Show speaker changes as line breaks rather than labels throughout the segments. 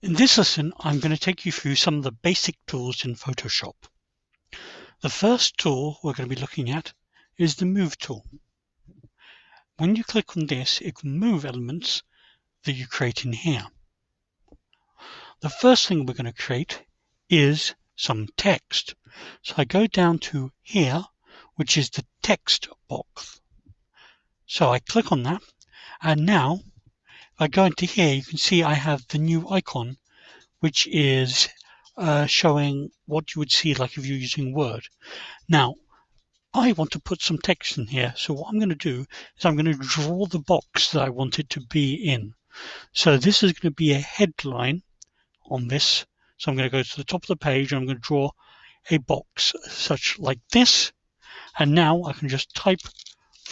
In this lesson, I'm going to take you through some of the basic tools in Photoshop. The first tool we're going to be looking at is the Move tool. When you click on this, it can move elements that you create in here. The first thing we're going to create is some text. So I go down to here, which is the text box. So I click on that, and now if I go into here, you can see I have the new icon, which is showing what you would see like if you're using Word. Now, I want to put some text in here. So what I'm going to do is I'm going to draw the box that I want it to be in. So this is going to be a headline on this. So I'm going to go to the top of the page and I'm going to draw a box such like this. And now I can just type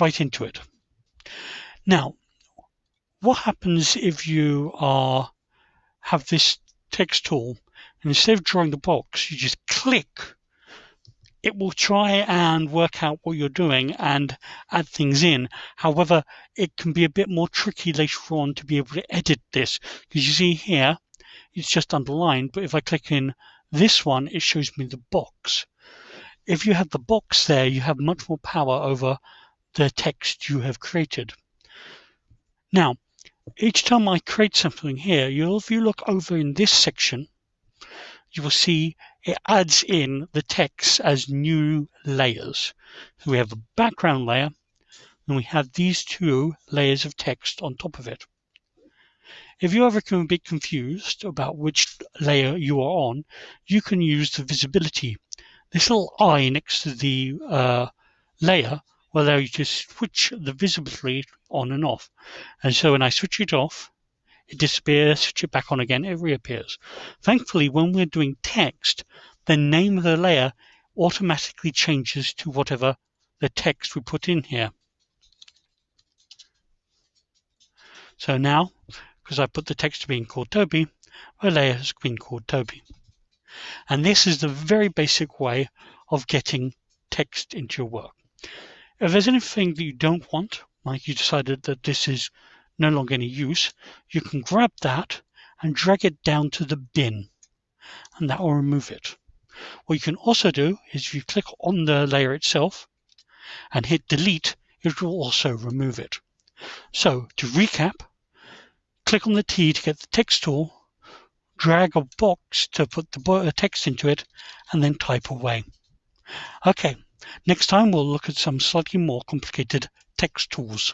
right into it. Now, what happens if you have this text tool and instead of drawing the box, you just click? It will try and work out what you're doing and add things in. However, it can be a bit more tricky later on to be able to edit this, because you see here, it's just underlined, but if I click in this one, it shows me the box. If you have the box there, you have much more power over the text you have created. Now, each time I create something here, if you look over in this section, you will see it adds in the text as new layers. So we have a background layer, and we have these two layers of text on top of it. If you ever become a bit confused about which layer you are on, you can use the visibility. This little eye next to the layer will allow you to switch the visibility on and off. And so when I switch it off, it disappears, switch it back on again, it reappears. Thankfully, when we're doing text, the name of the layer automatically changes to whatever the text we put in here. So now, because I put the text to being called Toby, my layer has been called Toby. And this is the very basic way of getting text into your work. If there's anything that you don't want, like you decided that this is no longer any use, you can grab that and drag it down to the bin, and that will remove it. What you can also do is if you click on the layer itself and hit delete, it will also remove it. So to recap, click on the T to get the text tool, drag a box to put the text into it, and then type away. Okay, next time we'll look at some slightly more complicated text tools.